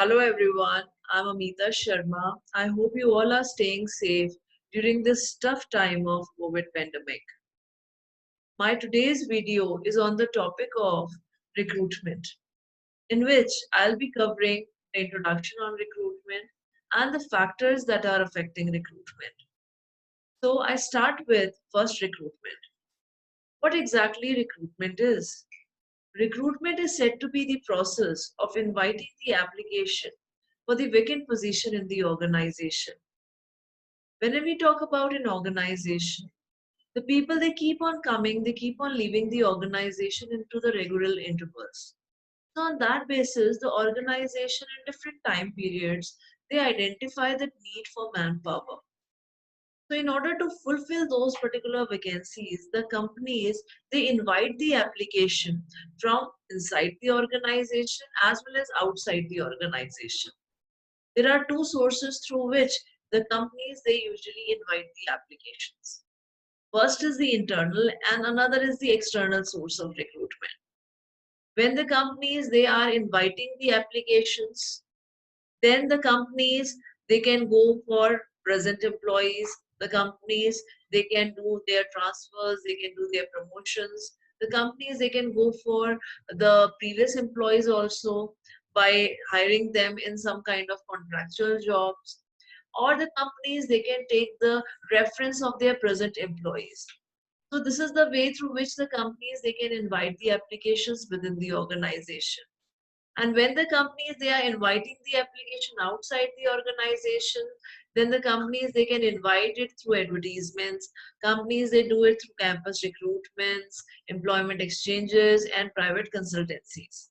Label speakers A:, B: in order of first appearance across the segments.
A: Hello everyone, I'm Amita Sharma. I hope you all are staying safe during this tough time of COVID pandemic. My today's video is on the topic of recruitment, in which I'll be covering the introduction on recruitment and the factors that are affecting recruitment. So I start with first recruitment. What exactly recruitment is? Recruitment is said to be the process of inviting the application for the vacant position in the organization. Whenever we talk about an organization, the people they keep on coming, they keep on leaving the organization into the regular intervals. So on that basis, the organization in different time periods, they identify the need for manpower. So in order to fulfill those particular vacancies, the companies they invite the application from inside the organization as well as outside the organization. There are two sources through which the companies they usually invite the applications. First is the internal and another is the external source of recruitment. When the companies they are inviting the applications, then the companies they can go for present employees, the companies they can do their transfers, they can do their promotions, the companies they can go for the previous employees also by hiring them in some kind of contractual jobs, or the companies they can take the reference of their present employees. So this is the way through which the companies they can invite the applications within the organization. And when the companies they are inviting the application outside the organization, then the companies they can invite it through advertisements. Companies they do it through campus recruitments, employment exchanges, and private consultancies.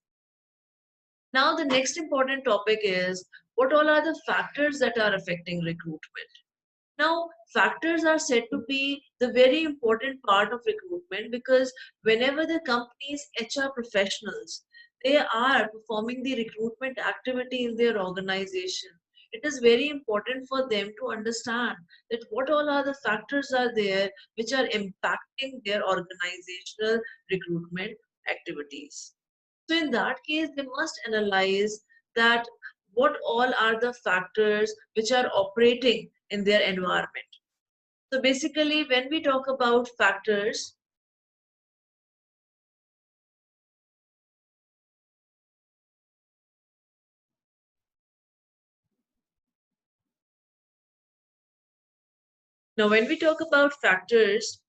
A: Now the next important topic is what all are the factors that are affecting recruitment. Now, factors are said to be the very important part of recruitment because whenever the company's HR professionals they are performing the recruitment activity in their organization, it is very important for them to understand that what all are the factors are there which are impacting their organizational recruitment activities. So in that case, they must analyze that what all are the factors which are operating in their environment. So basically, when we talk about factors, now when we talk about factors,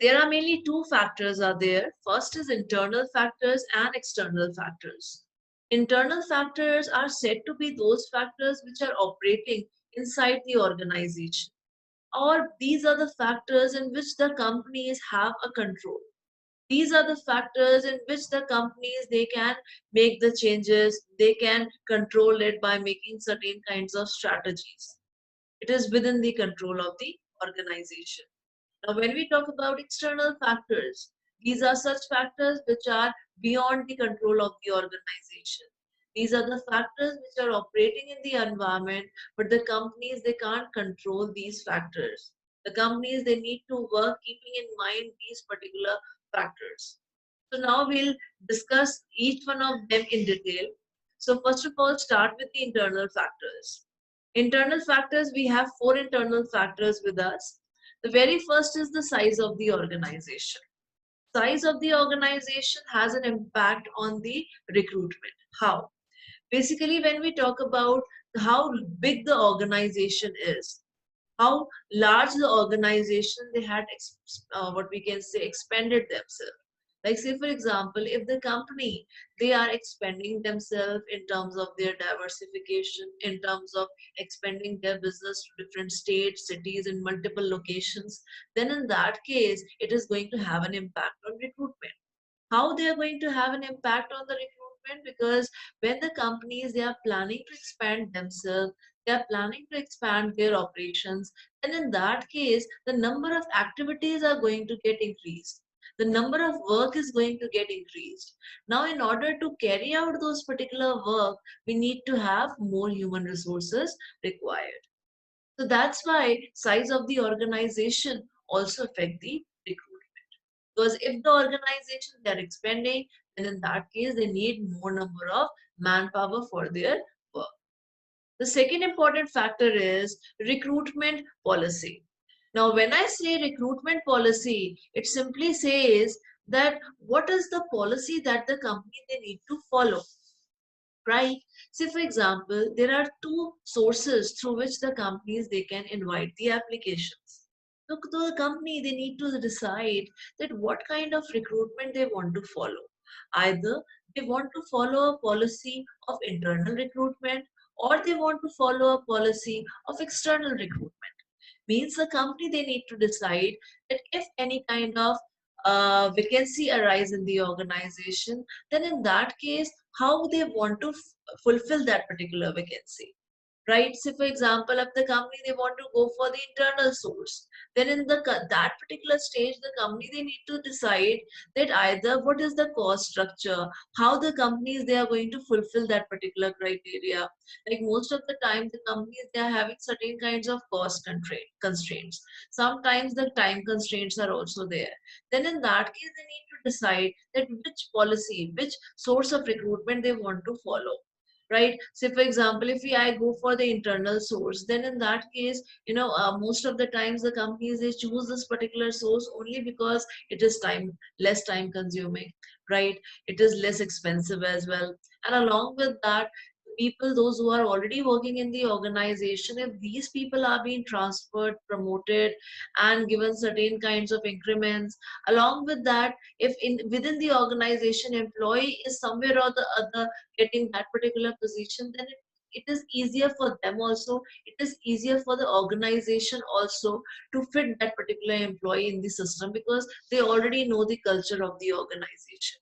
A: there are mainly two factors are there. First is internal factors and external factors. Internal factors are said to be those factors which are operating inside the organization, or these are the factors in which the companies have a control. These are the factors in which the companies they can make the changes, they can control it by making certain kinds of strategies. It is within the control of the organization. Now when we talk about external factors, these are such factors which are beyond the control of the organization. These are the factors which are operating in the environment, but the companies they can't control these factors. The companies they need to work keeping in mind these particular factors. So now we'll discuss each one of them in detail. So first of all, start with the internal factors. Internal factors, we have four internal factors with us. The very first is the size of the organization. Size of the organization has an impact on the recruitment. How? Basically, when we talk about how big the organization is, how large the organization they had what we can say expanded themselves, like say for example if the company they are expanding themselves in terms of their diversification, in terms of expanding their business to different states, cities in multiple locations, then in that case it is going to have an impact on recruitment. How they are going to have an impact on the recruitment? Because when the companies they are planning to expand themselves, they are planning to expand their operations, and in that case the number of activities are going to get increased, the number of work is going to get increased. Now in order to carry out those particular work, we need to have more human resources required. So that's why size of the organization also affect the recruitment. Because if the organization they're expanding, then in that case they need more number of manpower for their work. The second important factor is recruitment policy. Now, when I say recruitment policy, it simply says that what is the policy that the company they need to follow, right? Say, for example, there are two sources through which the companies they can invite the applications. Look, the company they need to decide that what kind of recruitment they want to follow. Either they want to follow a policy of internal recruitment or they want to follow a policy of external recruitment. Means the company they need to decide that if any kind of vacancy arise in the organization, then in that case how they want to fulfill that particular vacancy, right? So for example, if the company they want to go for the internal source, then in that particular stage the company they need to decide that either what is the cost structure, how the companies they are going to fulfill that particular criteria. Like most of the time the companies they are having certain kinds of cost constraints, sometimes the time constraints are also there. Then in that case they need to decide that which policy, which source of recruitment they want to follow, right? So for example, if I go for the internal source, then in that case, most of the times the companies they choose this particular source only because it is less time consuming, right? It is less expensive as well. And along with that, people those who are already working in the organization, if these people are being transferred, promoted, and given certain kinds of increments, along with that, if in within the organization employee is somewhere or the other getting that particular position, then it is easier for them also, it is easier for the organization also to fit that particular employee in the system because they already know the culture of the organization.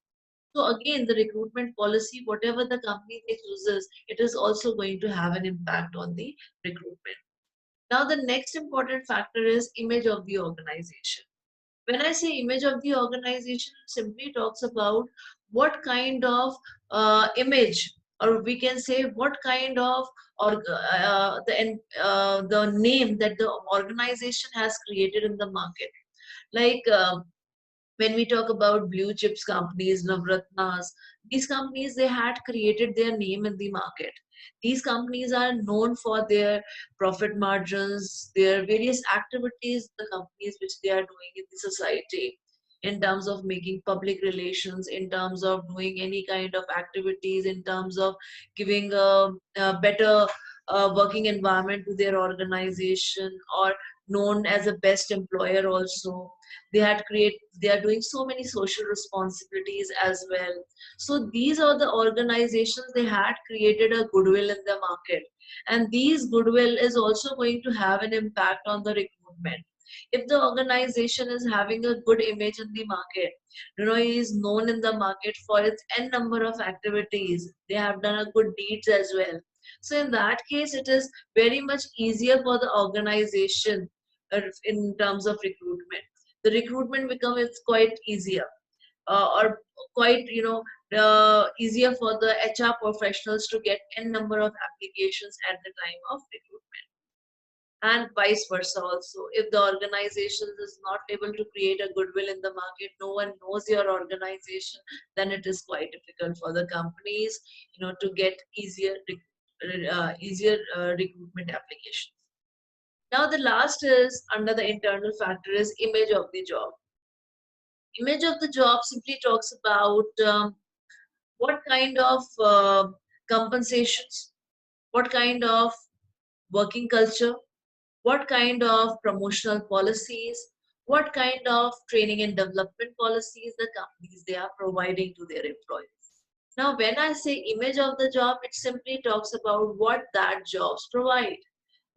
A: So again, the recruitment policy, whatever the company they chooses, it is also going to have an impact on the recruitment. Now the next important factor is image of the organization. When I say image of the organization, it simply talks about what kind of image, or we can say what kind of or the name that the organization has created in the market. Like when we talk about blue chips companies, Navratnas, these companies they had created their name in the market. These companies are known for their profit margins, their various activities, the companies which they are doing in the society in terms of making public relations, in terms of doing any kind of activities, in terms of giving a better working environment to their organization, or known as a best employer also. They are doing so many social responsibilities as well. So these are the organizations they had created a goodwill in the market, and these goodwill is also going to have an impact on the recruitment. If the organization is having a good image in the market, it is known in the market for its n number of activities, they have done a good deeds as well. So in that case it is very much easier for the organization in terms of recruitment. The recruitment becomes quite easier, or quite easier for the HR professionals to get n number of applications at the time of recruitment, and vice versa also. If the organization is not able to create a goodwill in the market, no one knows your organization, then it is quite difficult for the companies to get easier recruitment applications. Now the last is under the internal factor is image of the job. Image of the job simply talks about what kind of compensations, what kind of working culture, what kind of promotional policies, what kind of training and development policies the companies they are providing to their employees. Now when I say image of the job, it simply talks about what that jobs provide,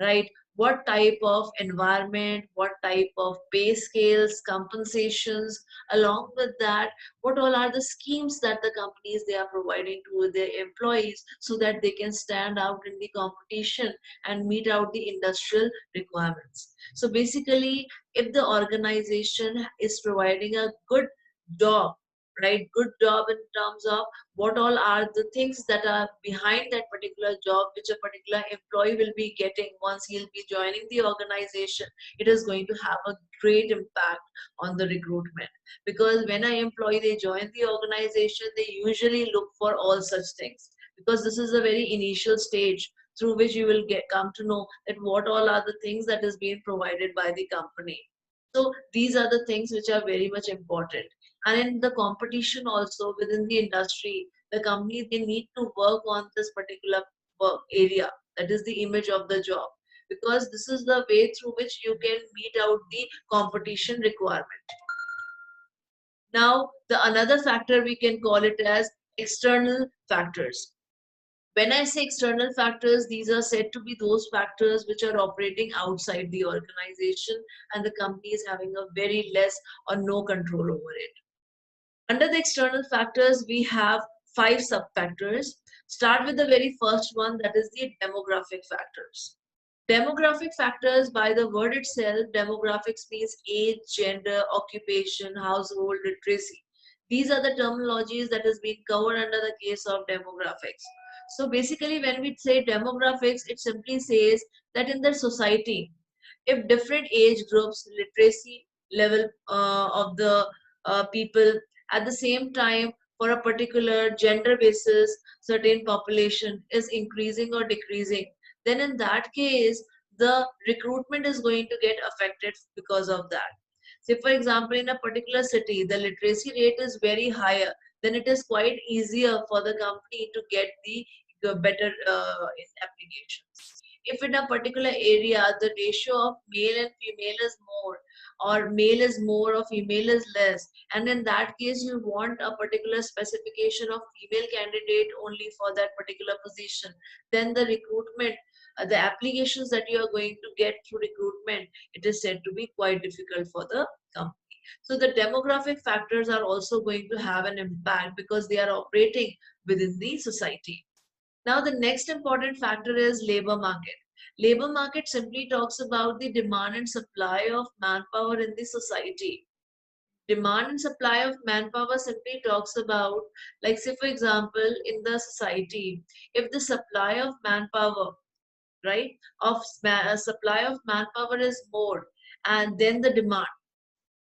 A: right? What type of environment, what type of pay scales, compensations, along with that, what all are the schemes that the companies they are providing to their employees so that they can stand out in the competition and meet out the industrial requirements. So basically, if the organization is providing a good job, right, good job in terms of what all are the things that are behind that particular job which a particular employee will be getting once he'll be joining the organization, it is going to have a great impact on the recruitment. Because when an employee they join the organization, they usually look for all such things, because this is a very initial stage through which you will come to know that what all are the things that is being provided by the company. So these are the things which are very much important. And in the competition also within the industry, the company, they need to work on this particular work area, that is the image of the job, because this is the way through which you can meet out the competition requirement. Now, the another factor we can call it as external factors. When I say external factors, these are said to be those factors which are operating outside the organization and the company is having a very less or no control over it. Under the external factors, we have 5 sub-factors. Start with the very first one, that is the demographic factors. Demographic factors, by the word itself, demographics means age, gender, occupation, household, literacy. These are the terminologies that is being covered under the case of demographics. So basically, when we say demographics, it simply says that in the society, if different age groups, literacy level of the people, at the same time, for a particular gender basis, certain population is increasing or decreasing, then in that case, the recruitment is going to get affected because of that. Say, for example, in a particular city, the literacy rate is very higher, then it is quite easier for the company to get the better applications. If in a particular area, the ratio of male and female is more, or male is more or female is less, and in that case, you want a particular specification of female candidate only for that particular position, then the recruitment, the applications that you are going to get through recruitment, it is said to be quite difficult for the company. So the demographic factors are also going to have an impact because they are operating within the society. Now the next important factor is labor market. Labor market simply talks about the demand and supply of manpower in the society. Demand and supply of manpower simply talks about, like say for example, in the society, if the supply of manpower, right, supply of manpower is more and then the demand,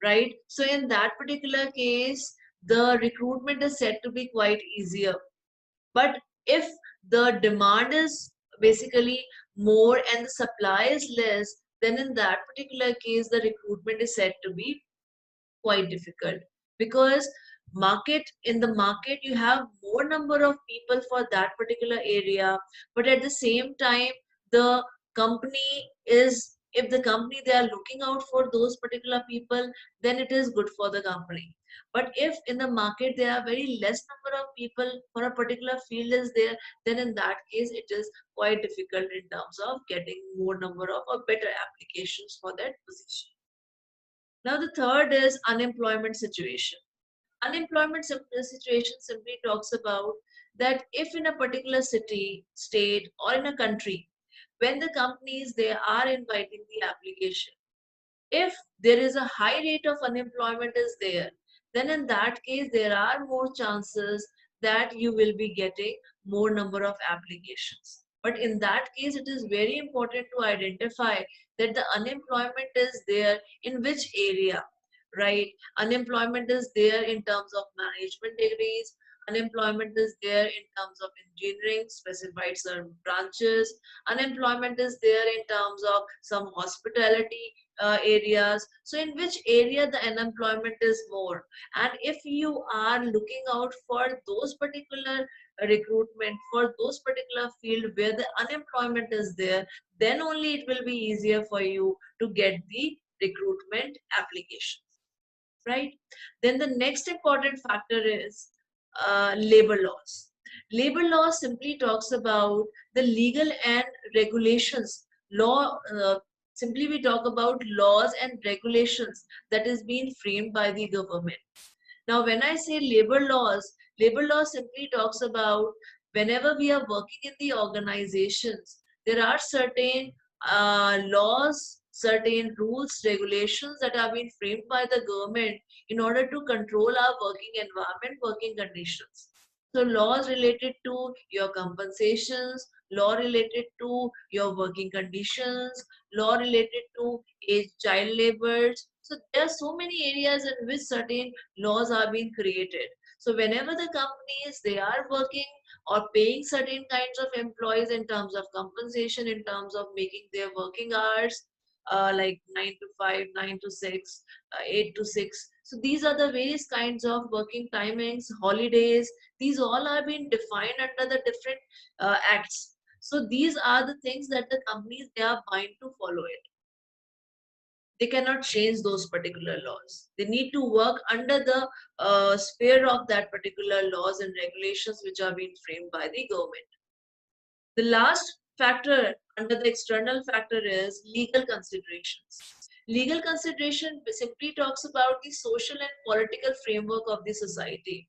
A: right, so in that particular case the recruitment is said to be quite easier. But if the demand is basically more and the supply is less, then in that particular case the recruitment is said to be quite difficult, because in the market you have more number of people for that particular area, but at the same time the company is, if the company they are looking out for those particular people, then it is good for the company. But if in the market there are very less number of people for a particular field is there, then in that case it is quite difficult in terms of getting more number of or better applications for that position. Now the third is unemployment situation. Unemployment situation simply talks about that if in a particular city, state, or in a country, when the companies they are inviting the application, if there is a high rate of unemployment is there, then in that case there are more chances that you will be getting more number of applications. But in that case, it is very important to identify that the unemployment is there in which area, right? Unemployment is there in terms of management degrees. Unemployment is there in terms of engineering, specified certain branches. Unemployment is there in terms of some hospitality areas. So in which area the unemployment is more, and if you are looking out for those particular recruitment for those particular field where the unemployment is there, then only it will be easier for you to get the recruitment applications, right? Then the next important factor is labor laws. Labor law simply talks about the legal and regulations. Simply we talk about laws and regulations that is being framed by the government. Now, when I say labor law simply talks about whenever we are working in the organizations, there are certain laws, certain rules, regulations that have been framed by the government in order to control our working environment, working conditions. So laws related to your compensations, law related to your working conditions, law related to age child labors. So there are so many areas in which certain laws are being created. So whenever the companies they are working or paying certain kinds of employees in terms of compensation, in terms of making their working hours like 9 to 5, 9 to 6, 8 to 6. So these are the various kinds of working timings, holidays. These all are being defined under the different acts. So these are the things that the companies, they are bound to follow it. They cannot change those particular laws. They need to work under the sphere of that particular laws and regulations which are being framed by the government. The last factor under the external factor is legal considerations. Legal consideration simply talks about the social and political framework of the society.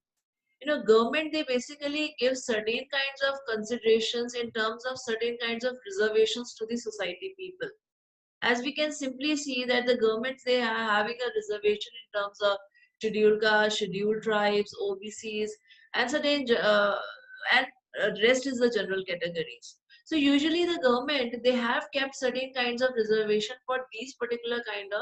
A: Government, they basically give certain kinds of considerations in terms of certain kinds of reservations to the society people. As we can simply see that the governments, they are having a reservation in terms of scheduled castes, scheduled tribes, OBCs, and certain and rest is the general categories. So usually the government, they have kept certain kinds of reservation for these particular kind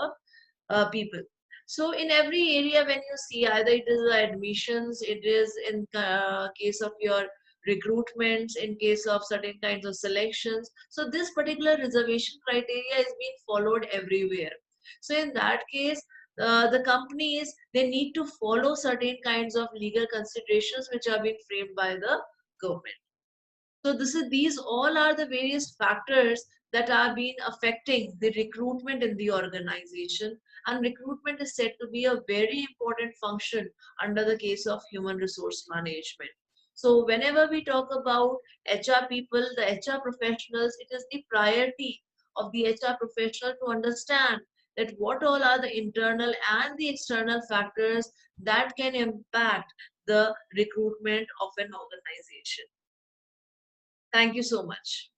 A: of people. So in every area, when you see, either it is the admissions, it is in case of your recruitments, in case of certain kinds of selections. So this particular reservation criteria is being followed everywhere. So in that case, the companies, they need to follow certain kinds of legal considerations which are being framed by the government. So these all are the various factors that are being affecting the recruitment in the organization. And recruitment is said to be a very important function under the case of human resource management. So whenever we talk about HR people, the HR professionals, it is the priority of the HR professional to understand that what all are the internal and the external factors that can impact the recruitment of an organization. Thank you so much.